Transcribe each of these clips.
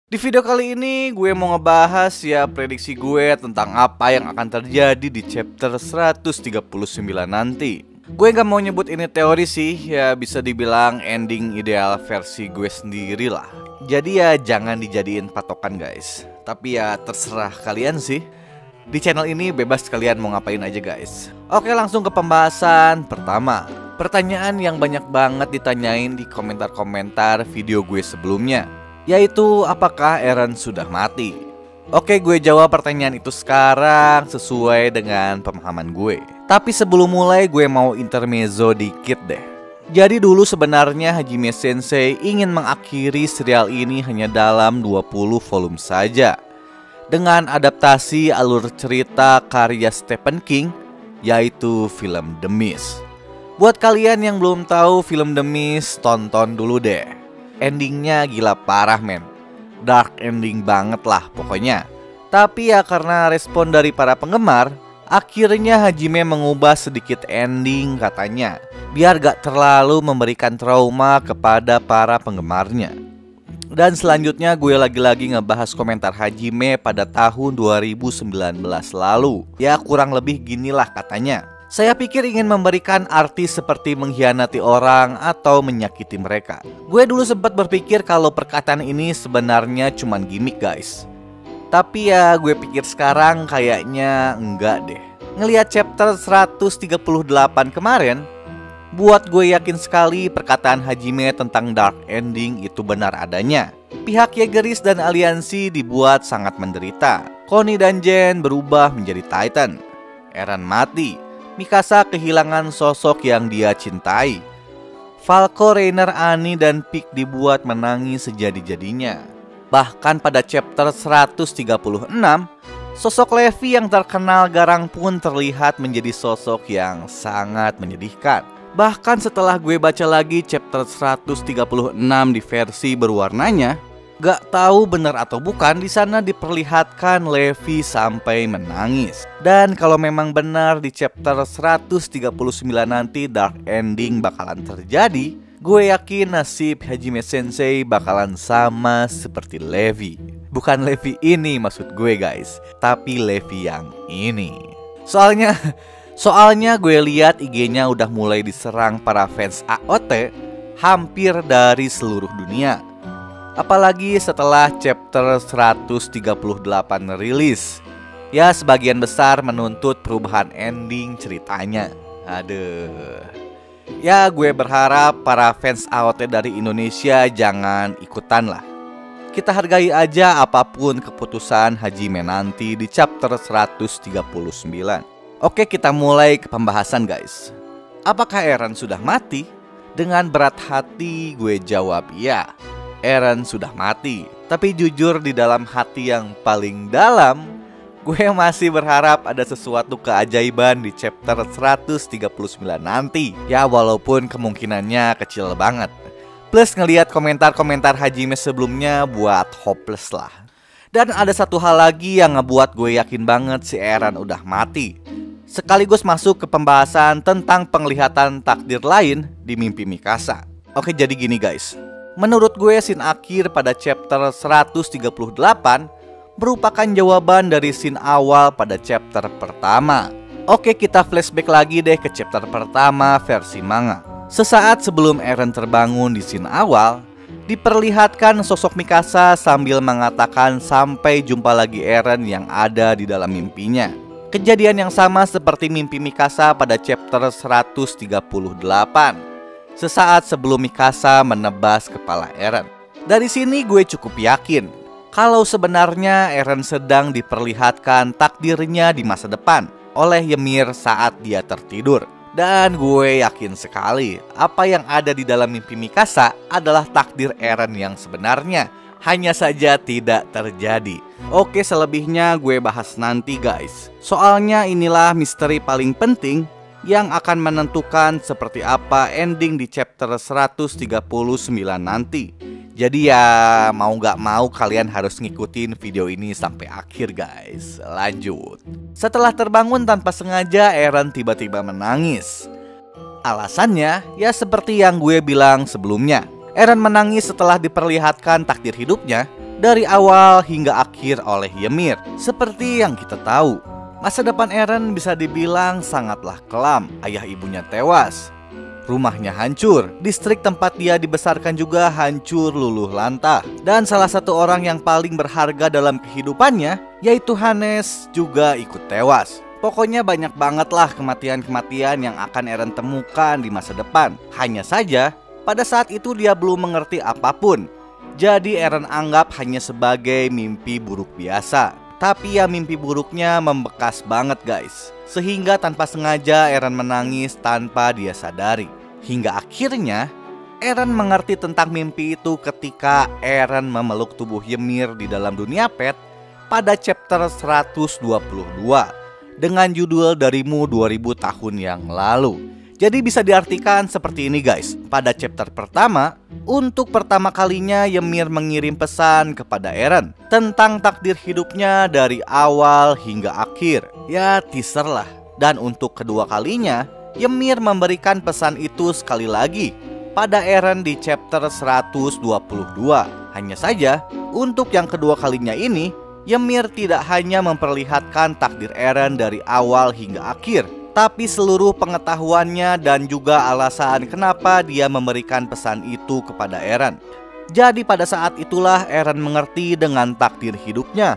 Di video kali ini gue mau ngebahas ya prediksi gue tentang apa yang akan terjadi di chapter 139 nanti. Gue gak mau nyebut ini teori sih, ya bisa dibilang ending ideal versi gue sendiri lah. Jadi ya jangan dijadiin patokan guys. Tapi ya terserah kalian sih. Di channel ini bebas kalian mau ngapain aja guys. Oke, langsung ke pembahasan pertama. Pertanyaan yang banyak banget ditanyain di komentar-komentar video gue sebelumnya, yaitu apakah Eren sudah mati? Oke, gue jawab pertanyaan itu sekarang sesuai dengan pemahaman gue. Tapi sebelum mulai gue mau intermezzo dikit deh. Jadi dulu sebenarnya Hajime Sensei ingin mengakhiri serial ini hanya dalam 20 volume saja, dengan adaptasi alur cerita karya Stephen King, yaitu film The Mist. Buat kalian yang belum tahu film The Mist, tonton dulu deh. Endingnya gila parah men, dark ending banget lah pokoknya. Tapi ya karena respon dari para penggemar, akhirnya Hajime mengubah sedikit ending katanya, biar gak terlalu memberikan trauma kepada para penggemarnya. Dan selanjutnya gue lagi-lagi ngebahas komentar Hajime pada tahun 2019 lalu. Ya kurang lebih ginilah katanya. Saya pikir ingin memberikan arti seperti mengkhianati orang atau menyakiti mereka. Gue dulu sempat berpikir kalau perkataan ini sebenarnya cuman gimmick guys. Tapi ya gue pikir sekarang kayaknya enggak deh. Ngelihat chapter 138 kemarin, buat gue yakin sekali perkataan Hajime tentang dark ending itu benar adanya. Pihak Jaegerist dan aliansi dibuat sangat menderita. Connie dan Jen berubah menjadi Titan. Eren mati. Mikasa kehilangan sosok yang dia cintai. Falco, Reiner, Annie, dan Pieck dibuat menangis sejadi-jadinya. Bahkan pada chapter 136, sosok Levi yang terkenal garang pun terlihat menjadi sosok yang sangat menyedihkan. Bahkan setelah gue baca lagi chapter 136 di versi berwarnanya, gak tahu benar atau bukan di sana diperlihatkan Levi sampai menangis. Dan kalau memang benar di chapter 139 nanti dark ending bakalan terjadi, gue yakin nasib Hajime Sensei bakalan sama seperti Levi. Bukan Levi ini maksud gue guys, tapi Levi yang ini. Soalnya gue lihat IG-nya udah mulai diserang para fans AOT hampir dari seluruh dunia. Apalagi setelah chapter 138 rilis. Ya sebagian besar menuntut perubahan ending ceritanya. Aduh. Ya gue berharap para fans AOT dari Indonesia jangan ikutan lah. Kita hargai aja apapun keputusan Hajime nanti di chapter 139. Oke, kita mulai ke pembahasan guys. Apakah Eren sudah mati? Dengan berat hati gue jawab ya, Eren sudah mati. Tapi jujur di dalam hati yang paling dalam, gue masih berharap ada sesuatu keajaiban di chapter 139 nanti. Ya walaupun kemungkinannya kecil banget. Plus ngelihat komentar-komentar Hajime sebelumnya buat hopeless lah. Dan ada satu hal lagi yang ngebuat gue yakin banget si Eren udah mati. Sekaligus masuk ke pembahasan tentang penglihatan takdir lain di mimpi Mikasa. Oke, jadi gini guys. Menurut gue scene akhir pada chapter 138 merupakan jawaban dari scene awal pada chapter pertama. Oke, kita flashback lagi deh ke chapter pertama versi manga. Sesaat sebelum Eren terbangun di scene awal, diperlihatkan sosok Mikasa sambil mengatakan sampai jumpa lagi Eren yang ada di dalam mimpinya. Kejadian yang sama seperti mimpi Mikasa pada chapter 138. Sesaat sebelum Mikasa menebas kepala Eren. Dari sini gue cukup yakin kalau sebenarnya Eren sedang diperlihatkan takdirnya di masa depan oleh Ymir saat dia tertidur. Dan gue yakin sekali apa yang ada di dalam mimpi Mikasa adalah takdir Eren yang sebenarnya, hanya saja tidak terjadi. Oke, selebihnya gue bahas nanti guys. Soalnya inilah misteri paling penting yang akan menentukan seperti apa ending di chapter 139 nanti. Jadi ya mau gak mau kalian harus ngikutin video ini sampai akhir guys. Lanjut. Setelah terbangun tanpa sengaja, Eren tiba-tiba menangis. Alasannya ya seperti yang gue bilang sebelumnya. Eren menangis setelah diperlihatkan takdir hidupnya dari awal hingga akhir oleh Ymir. Seperti yang kita tahu, masa depan Eren bisa dibilang sangatlah kelam. Ayah ibunya tewas, rumahnya hancur, distrik tempat dia dibesarkan juga hancur luluh lantah, dan salah satu orang yang paling berharga dalam kehidupannya, yaitu Hannes, juga ikut tewas. Pokoknya banyak banget lah kematian-kematian yang akan Eren temukan di masa depan. Hanya saja, pada saat itu dia belum mengerti apapun. Jadi Eren anggap hanya sebagai mimpi buruk biasa. Tapi ya mimpi buruknya membekas banget guys. Sehingga tanpa sengaja Eren menangis tanpa dia sadari. Hingga akhirnya Eren mengerti tentang mimpi itu ketika Eren memeluk tubuh Ymir di dalam dunia pet pada chapter 122 dengan judul Darimu 2000 tahun yang lalu. Jadi bisa diartikan seperti ini guys. Pada chapter pertama, untuk pertama kalinya Ymir mengirim pesan kepada Eren tentang takdir hidupnya dari awal hingga akhir. Ya teaser lah. Dan untuk kedua kalinya, Ymir memberikan pesan itu sekali lagi pada Eren di chapter 122. Hanya saja, untuk yang kedua kalinya ini, Ymir tidak hanya memperlihatkan takdir Eren dari awal hingga akhir, tapi seluruh pengetahuannya dan juga alasan kenapa dia memberikan pesan itu kepada Eren. Jadi pada saat itulah Eren mengerti dengan takdir hidupnya.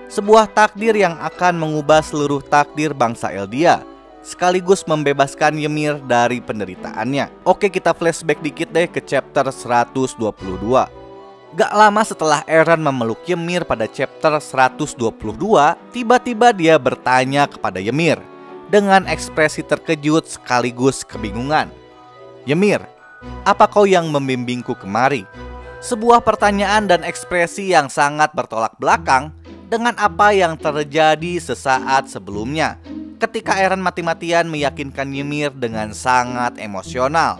Sebuah takdir yang akan mengubah seluruh takdir bangsa Eldia, sekaligus membebaskan Ymir dari penderitaannya. Oke, kita flashback dikit deh ke chapter 122. Gak lama setelah Eren memeluk Ymir pada chapter 122, tiba-tiba dia bertanya kepada Ymir dengan ekspresi terkejut sekaligus kebingungan. "Ymir, apa kau yang membimbingku kemari?" Sebuah pertanyaan dan ekspresi yang sangat bertolak belakang dengan apa yang terjadi sesaat sebelumnya ketika Eren mati-matian meyakinkan Ymir dengan sangat emosional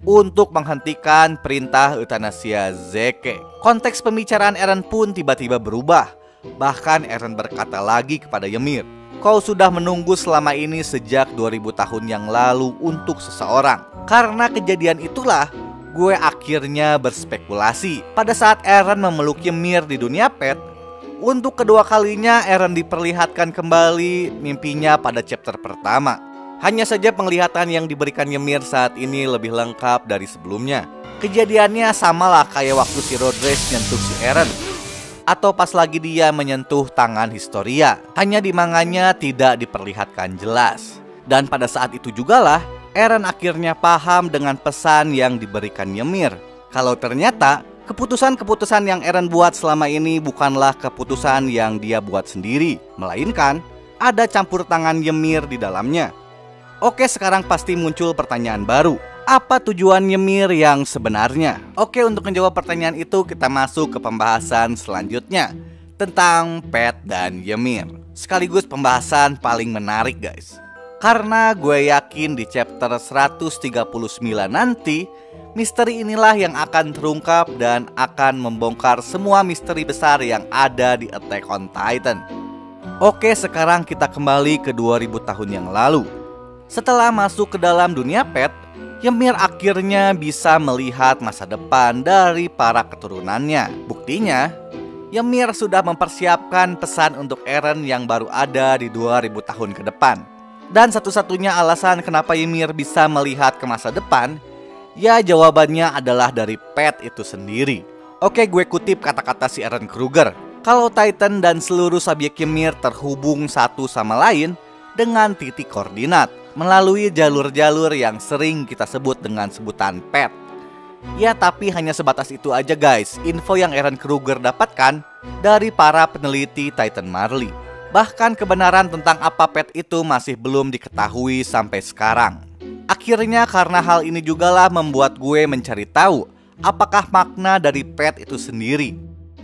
untuk menghentikan perintah Euthanasia Zeke. Konteks pembicaraan Eren pun tiba-tiba berubah. Bahkan Eren berkata lagi kepada Ymir, "Kau sudah menunggu selama ini sejak 2000 tahun yang lalu untuk seseorang. Karena kejadian itulah gue akhirnya berspekulasi." Pada saat Eren memeluk Ymir di dunia pet, untuk kedua kalinya Eren diperlihatkan kembali mimpinya pada chapter pertama. Hanya saja penglihatan yang diberikan Ymir saat ini lebih lengkap dari sebelumnya. Kejadiannya samalah kayak waktu si Rodriguez nyentuh si Eren, atau pas lagi dia menyentuh tangan Historia. Hanya di manganya tidak diperlihatkan jelas. Dan pada saat itu jugalah Eren akhirnya paham dengan pesan yang diberikan Ymir. Kalau ternyata keputusan-keputusan yang Eren buat selama ini bukanlah keputusan yang dia buat sendiri, melainkan ada campur tangan Ymir di dalamnya. Oke, sekarang pasti muncul pertanyaan baru. Apa tujuan Ymir yang sebenarnya? Oke, untuk menjawab pertanyaan itu kita masuk ke pembahasan selanjutnya tentang Pet dan Ymir. Sekaligus pembahasan paling menarik guys. Karena gue yakin di chapter 139 nanti, misteri inilah yang akan terungkap dan akan membongkar semua misteri besar yang ada di Attack on Titan. Oke, sekarang kita kembali ke 2000 tahun yang lalu. Setelah masuk ke dalam dunia pet, Ymir akhirnya bisa melihat masa depan dari para keturunannya. Buktinya, Ymir sudah mempersiapkan pesan untuk Eren yang baru ada di 2000 tahun ke depan. Dan satu-satunya alasan kenapa Ymir bisa melihat ke masa depan, ya jawabannya adalah dari pet itu sendiri. Oke, gue kutip kata-kata si Eren Kruger. Kalau Titan dan seluruh subjek Ymir terhubung satu sama lain dengan titik koordinat melalui jalur-jalur yang sering kita sebut dengan sebutan pet. Ya, tapi hanya sebatas itu aja guys, info yang Eren Kruger dapatkan dari para peneliti Titan Marley. Bahkan kebenaran tentang apa pet itu masih belum diketahui sampai sekarang. Akhirnya karena hal ini jugalah membuat gue mencari tahu apakah makna dari pet itu sendiri.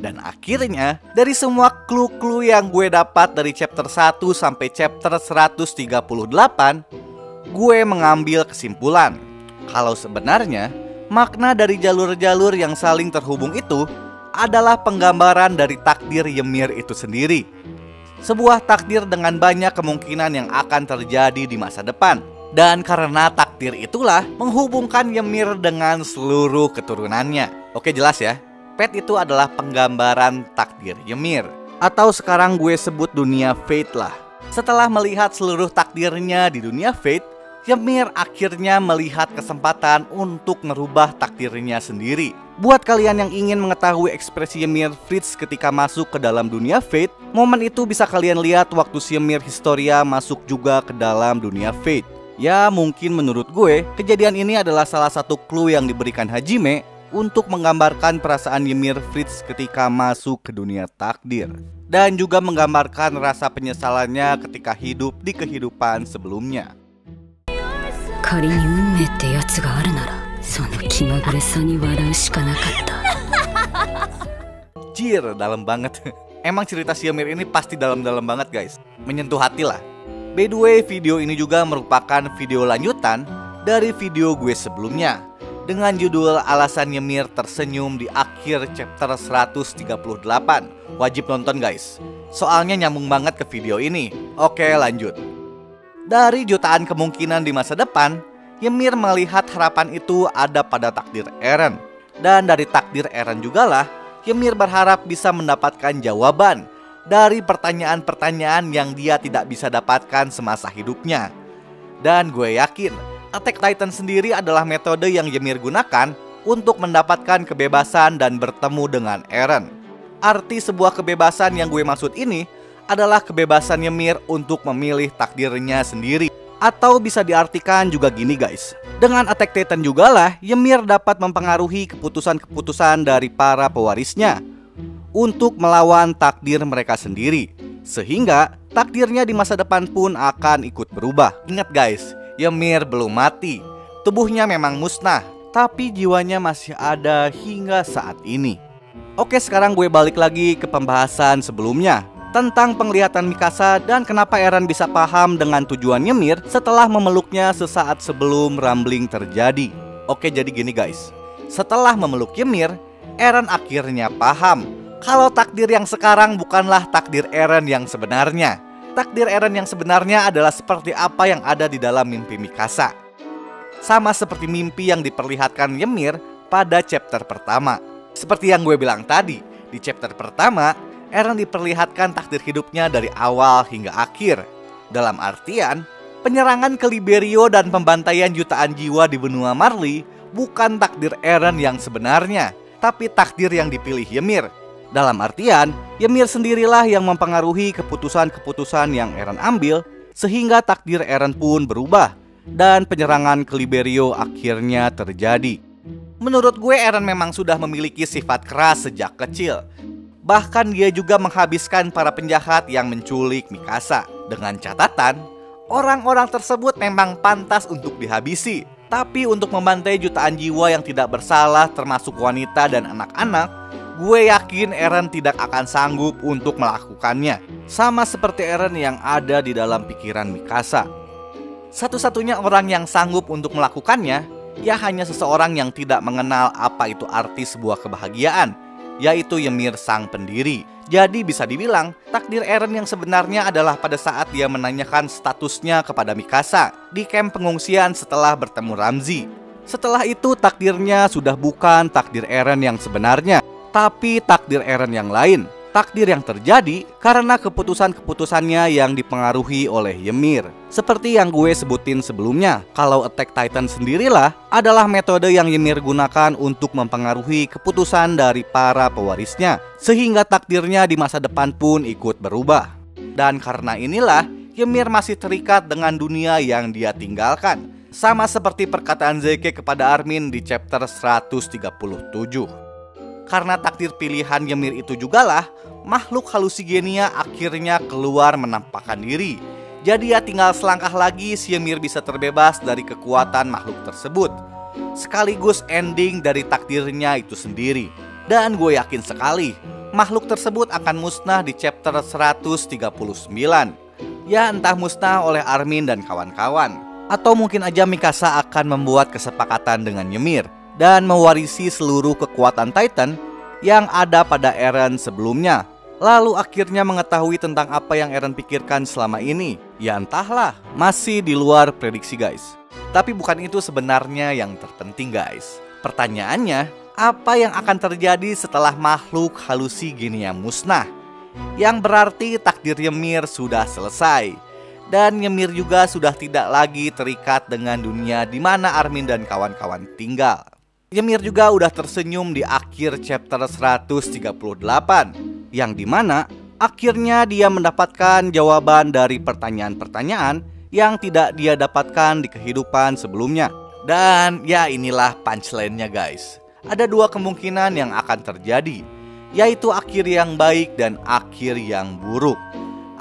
Dan akhirnya dari semua clue-clue yang gue dapat dari chapter 1 sampai chapter 138, gue mengambil kesimpulan kalau sebenarnya makna dari jalur-jalur yang saling terhubung itu adalah penggambaran dari takdir Ymir itu sendiri. Sebuah takdir dengan banyak kemungkinan yang akan terjadi di masa depan. Dan karena takdir itulah menghubungkan Ymir dengan seluruh keturunannya. Oke, jelas ya? Fate itu adalah penggambaran takdir Ymir, atau sekarang gue sebut dunia Fate lah. Setelah melihat seluruh takdirnya di dunia Fate, Ymir akhirnya melihat kesempatan untuk merubah takdirnya sendiri. Buat kalian yang ingin mengetahui ekspresi Ymir Fritz ketika masuk ke dalam dunia Fate, momen itu bisa kalian lihat waktu si Ymir Historia masuk juga ke dalam dunia Fate. Ya mungkin menurut gue, kejadian ini adalah salah satu clue yang diberikan Hajime untuk menggambarkan perasaan Ymir Fritz ketika masuk ke dunia takdir, dan juga menggambarkan rasa penyesalannya ketika hidup di kehidupan sebelumnya. Jir, dalam banget. Emang cerita si Ymir ini pasti dalam-dalam banget guys, menyentuh hati lah. By the way, video ini juga merupakan video lanjutan dari video gue sebelumnya dengan judul Alasan Ymir Tersenyum di akhir chapter 138. Wajib nonton guys, soalnya nyambung banget ke video ini. Oke, lanjut. Dari jutaan kemungkinan di masa depan, Ymir melihat harapan itu ada pada takdir Eren. Dan dari takdir Eren jugalah Ymir berharap bisa mendapatkan jawaban dari pertanyaan-pertanyaan yang dia tidak bisa dapatkan semasa hidupnya. Dan gue yakin Attack Titan sendiri adalah metode yang Ymir gunakan untuk mendapatkan kebebasan dan bertemu dengan Eren. Arti sebuah kebebasan yang gue maksud ini adalah kebebasan Ymir untuk memilih takdirnya sendiri. Atau bisa diartikan juga gini guys, dengan Attack Titan jugalah Ymir dapat mempengaruhi keputusan-keputusan dari para pewarisnya untuk melawan takdir mereka sendiri, sehingga takdirnya di masa depan pun akan ikut berubah. Ingat guys, Ymir belum mati, tubuhnya memang musnah, tapi jiwanya masih ada hingga saat ini. Oke, sekarang gue balik lagi ke pembahasan sebelumnya tentang penglihatan Mikasa dan kenapa Eren bisa paham dengan tujuan Ymir setelah memeluknya sesaat sebelum Rumbling terjadi. Oke, jadi gini guys, setelah memeluk Ymir, Eren akhirnya paham kalau takdir yang sekarang bukanlah takdir Eren yang sebenarnya. Takdir Eren yang sebenarnya adalah seperti apa yang ada di dalam mimpi Mikasa. Sama seperti mimpi yang diperlihatkan Ymir pada chapter pertama. Seperti yang gue bilang tadi, di chapter pertama Eren diperlihatkan takdir hidupnya dari awal hingga akhir. Dalam artian, penyerangan ke Liberio dan pembantaian jutaan jiwa di benua Marley bukan takdir Eren yang sebenarnya, tapi takdir yang dipilih Ymir. Dalam artian, Ymir sendirilah yang mempengaruhi keputusan-keputusan yang Eren ambil, sehingga takdir Eren pun berubah, dan penyerangan ke Liberio akhirnya terjadi. Menurut gue, Eren memang sudah memiliki sifat keras sejak kecil. Bahkan dia juga menghabiskan para penjahat yang menculik Mikasa. Dengan catatan, orang-orang tersebut memang pantas untuk dihabisi. Tapi untuk membantai jutaan jiwa yang tidak bersalah termasuk wanita dan anak-anak, gue yakin Eren tidak akan sanggup untuk melakukannya. Sama seperti Eren yang ada di dalam pikiran Mikasa. Satu-satunya orang yang sanggup untuk melakukannya, ya hanya seseorang yang tidak mengenal apa itu arti sebuah kebahagiaan, yaitu Ymir sang pendiri. Jadi bisa dibilang takdir Eren yang sebenarnya adalah pada saat dia menanyakan statusnya kepada Mikasa di kamp pengungsian setelah bertemu Ramzi. Setelah itu takdirnya sudah bukan takdir Eren yang sebenarnya, tapi takdir Eren yang lain. Takdir yang terjadi karena keputusan-keputusannya yang dipengaruhi oleh Ymir. Seperti yang gue sebutin sebelumnya, kalau Attack Titan sendirilah adalah metode yang Ymir gunakan untuk mempengaruhi keputusan dari para pewarisnya, sehingga takdirnya di masa depan pun ikut berubah. Dan karena inilah Ymir masih terikat dengan dunia yang dia tinggalkan. Sama seperti perkataan Zeke kepada Armin di chapter 137. Karena takdir pilihan Ymir itu jugalah makhluk halusigenia akhirnya keluar menampakkan diri. Jadi ya tinggal selangkah lagi si Ymir bisa terbebas dari kekuatan makhluk tersebut, sekaligus ending dari takdirnya itu sendiri. Dan gue yakin sekali makhluk tersebut akan musnah di chapter 139. Ya entah musnah oleh Armin dan kawan-kawan, atau mungkin aja Mikasa akan membuat kesepakatan dengan Ymir dan mewarisi seluruh kekuatan Titan yang ada pada Eren sebelumnya. Lalu akhirnya mengetahui tentang apa yang Eren pikirkan selama ini. Ya entahlah, masih di luar prediksi guys. Tapi bukan itu sebenarnya yang terpenting guys. Pertanyaannya, Apa yang akan terjadi setelah makhluk halusigenia musnah? Yang berarti takdir Ymir sudah selesai. Dan Ymir juga sudah tidak lagi terikat dengan dunia di mana Armin dan kawan-kawan tinggal. Ymir juga udah tersenyum di akhir chapter 138, yang dimana akhirnya dia mendapatkan jawaban dari pertanyaan-pertanyaan yang tidak dia dapatkan di kehidupan sebelumnya. Dan ya inilah punchline-nya guys. Ada dua kemungkinan yang akan terjadi, yaitu akhir yang baik dan akhir yang buruk,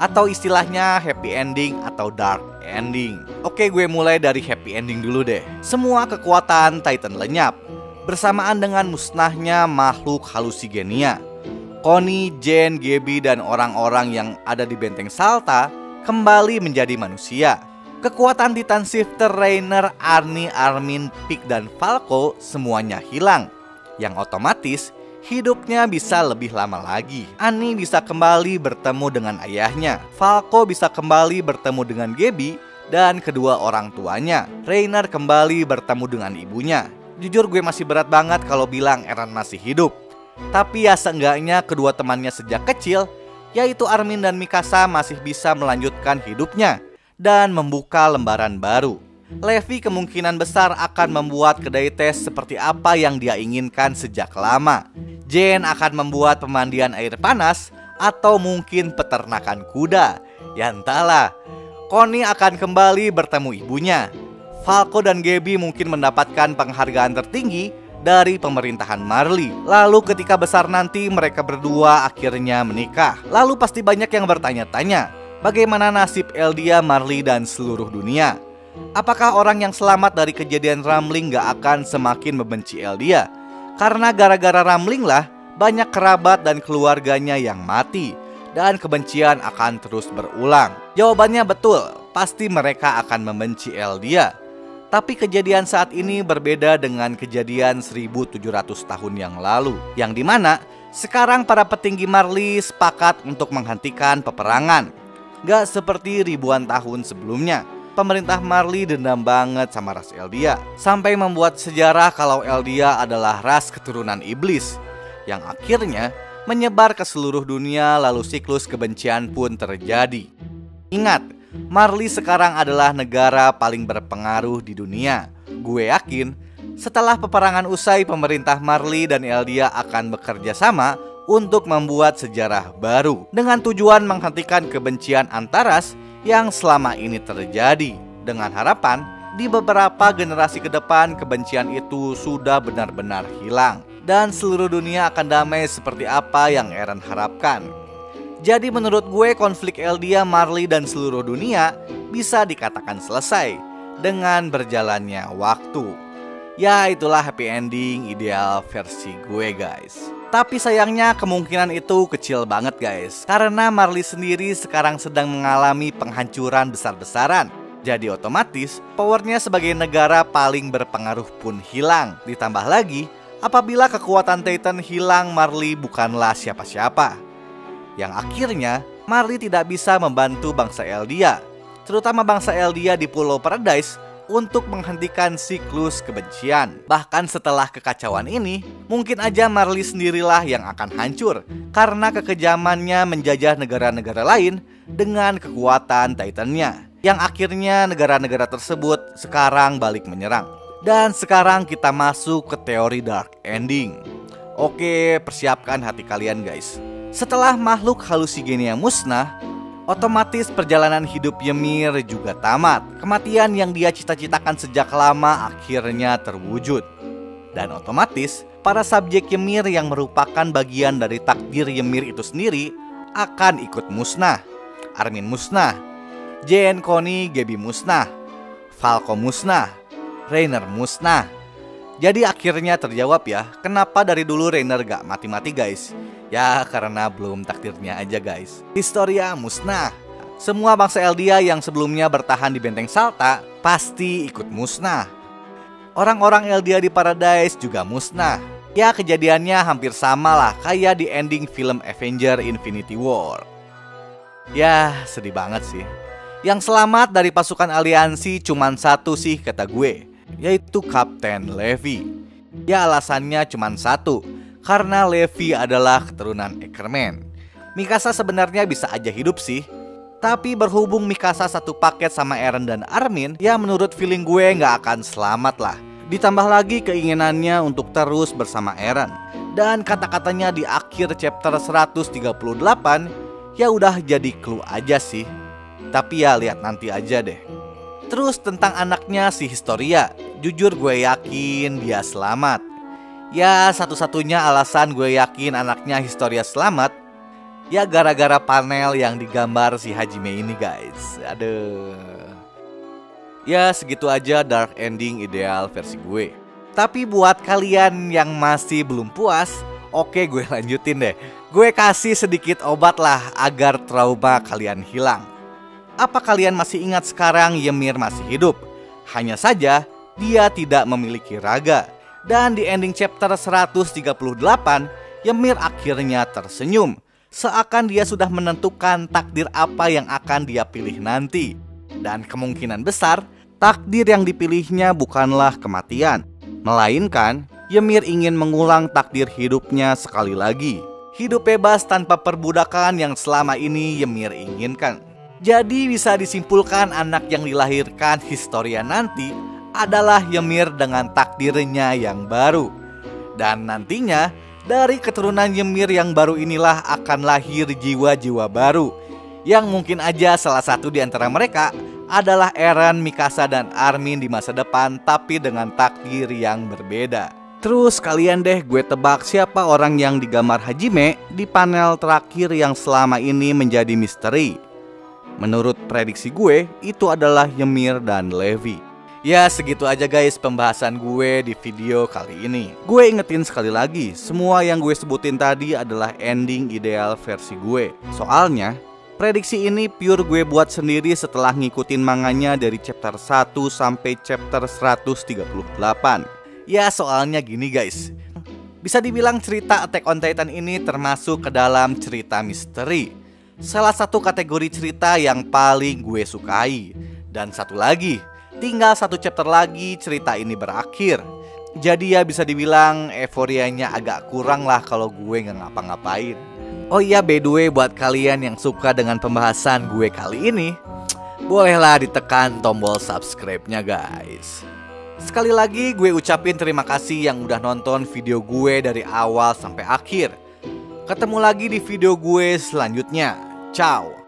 atau istilahnya happy ending atau dark ending. Oke, gue mulai dari happy ending dulu deh. Semua kekuatan Titan lenyap bersamaan dengan musnahnya makhluk halusigenia. Connie, Jane, Gaby, dan orang-orang yang ada di benteng Salta kembali menjadi manusia. Kekuatan Titan Shifter Reiner, Arnie, Armin, Pieck, dan Falco semuanya hilang, yang otomatis hidupnya bisa lebih lama lagi. Annie bisa kembali bertemu dengan ayahnya. Falco bisa kembali bertemu dengan Gaby dan kedua orang tuanya. Reiner kembali bertemu dengan ibunya. Jujur gue masih berat banget kalau bilang Eren masih hidup. Tapi ya seenggaknya kedua temannya sejak kecil, yaitu Armin dan Mikasa, masih bisa melanjutkan hidupnya dan membuka lembaran baru. Levi kemungkinan besar akan membuat kedai tes seperti apa yang dia inginkan sejak lama. Jane akan membuat pemandian air panas atau mungkin peternakan kuda. Ya entahlah. Connie akan kembali bertemu ibunya. Falco dan Gaby mungkin mendapatkan penghargaan tertinggi dari pemerintahan Marley. Lalu ketika besar nanti mereka berdua akhirnya menikah. Lalu pasti banyak yang bertanya-tanya, bagaimana nasib Eldia, Marley, dan seluruh dunia? Apakah orang yang selamat dari kejadian Ramling gak akan semakin membenci Eldia? Karena gara-gara Ramling lah banyak kerabat dan keluarganya yang mati, dan kebencian akan terus berulang. Jawabannya betul, pasti mereka akan membenci Eldia. Tapi kejadian saat ini berbeda dengan kejadian 1700 tahun yang lalu, yang dimana sekarang para petinggi Marley sepakat untuk menghentikan peperangan. Gak seperti ribuan tahun sebelumnya. Pemerintah Marley dendam banget sama ras Eldia, sampai membuat sejarah kalau Eldia adalah ras keturunan iblis, yang akhirnya menyebar ke seluruh dunia, lalu siklus kebencian pun terjadi. Ingat, Marley sekarang adalah negara paling berpengaruh di dunia. Gue yakin setelah peperangan usai, pemerintah Marley dan Eldia akan bekerja sama untuk membuat sejarah baru dengan tujuan menghentikan kebencian antaras yang selama ini terjadi, dengan harapan di beberapa generasi ke depan kebencian itu sudah benar-benar hilang dan seluruh dunia akan damai seperti apa yang Eren harapkan. Jadi menurut gue konflik Eldia, Marley, dan seluruh dunia bisa dikatakan selesai dengan berjalannya waktu. Ya itulah happy ending ideal versi gue guys. Tapi sayangnya kemungkinan itu kecil banget guys, karena Marley sendiri sekarang sedang mengalami penghancuran besar-besaran. Jadi otomatis powernya sebagai negara paling berpengaruh pun hilang. Ditambah lagi, apabila kekuatan Titan hilang, Marley bukanlah siapa-siapa, yang akhirnya Marley tidak bisa membantu bangsa Eldia, terutama bangsa Eldia di Pulau Paradise, untuk menghentikan siklus kebencian. Bahkan setelah kekacauan ini, mungkin aja Marley sendirilah yang akan hancur karena kekejamannya menjajah negara-negara lain dengan kekuatan Titannya, yang akhirnya negara-negara tersebut sekarang balik menyerang. Dan sekarang kita masuk ke teori dark ending. Oke, persiapkan hati kalian guys. Setelah makhluk halusigenia musnah, otomatis perjalanan hidup Ymir juga tamat. Kematian yang dia cita-citakan sejak lama akhirnya terwujud. Dan otomatis para subjek Ymir yang merupakan bagian dari takdir Ymir itu sendiri akan ikut musnah. Armin musnah, Jane, Connie, Gaby musnah, Falco musnah, Reiner musnah. Jadi akhirnya terjawab ya, kenapa dari dulu Reiner gak mati-mati guys? Ya karena belum takdirnya aja guys. Historia musnah. Semua bangsa Eldia yang sebelumnya bertahan di benteng Salta pasti ikut musnah. Orang-orang Eldia di Paradise juga musnah. Ya kejadiannya hampir sama lah kayak di ending film Avengers Infinity War. Ya sedih banget sih. Yang selamat dari pasukan aliansi cuman satu sih kata gue, yaitu Kapten Levi. Ya alasannya cuma satu, karena Levi adalah keturunan Ackerman. Mikasa sebenarnya bisa aja hidup sih, tapi berhubung Mikasa satu paket sama Eren dan Armin, ya menurut feeling gue nggak akan selamat lah. Ditambah lagi keinginannya untuk terus bersama Eren. Dan kata-katanya di akhir chapter 138, ya udah jadi clue aja sih. Tapi ya lihat nanti aja deh. Terus tentang anaknya si Historia, jujur gue yakin dia selamat. Ya satu-satunya alasan gue yakin anaknya Historia selamat, ya gara-gara panel yang digambar si Hajime ini guys. Aduh. Ya segitu aja dark ending ideal versi gue. Tapi buat kalian yang masih belum puas, oke gue lanjutin deh. Gue kasih sedikit obat lah agar trauma kalian hilang. Apa kalian masih ingat sekarang Ymir masih hidup? Hanya saja dia tidak memiliki raga. Dan di ending chapter 138, Ymir akhirnya tersenyum. Seakan dia sudah menentukan takdir apa yang akan dia pilih nanti. Dan kemungkinan besar takdir yang dipilihnya bukanlah kematian, melainkan Ymir ingin mengulang takdir hidupnya sekali lagi. Hidup bebas tanpa perbudakan yang selama ini Ymir inginkan. Jadi bisa disimpulkan anak yang dilahirkan Historia nanti adalah Ymir dengan takdirnya yang baru. Dan nantinya dari keturunan Ymir yang baru inilah akan lahir jiwa-jiwa baru, yang mungkin aja salah satu di antara mereka adalah Eren, Mikasa, dan Armin di masa depan, tapi dengan takdir yang berbeda. Terus kalian deh gue tebak siapa orang yang digambar Hajime di panel terakhir yang selama ini menjadi misteri. Menurut prediksi gue, itu adalah Ymir dan Levi. Ya segitu aja guys pembahasan gue di video kali ini. Gue ingetin sekali lagi, semua yang gue sebutin tadi adalah ending ideal versi gue. Soalnya prediksi ini pure gue buat sendiri setelah ngikutin manganya dari chapter 1 sampai chapter 138. Ya soalnya gini guys, bisa dibilang cerita Attack on Titan ini termasuk ke dalam cerita misteri. Salah satu kategori cerita yang paling gue sukai. Dan satu lagi, tinggal satu chapter lagi cerita ini berakhir. Jadi ya bisa dibilang euforianya agak kurang lah kalau gue nggak ngapa-ngapain. Oh iya by the way, buat kalian yang suka dengan pembahasan gue kali ini, bolehlah ditekan tombol subscribe-nya guys. Sekali lagi gue ucapin terima kasih yang udah nonton video gue dari awal sampai akhir. Ketemu lagi di video gue selanjutnya. Ciao.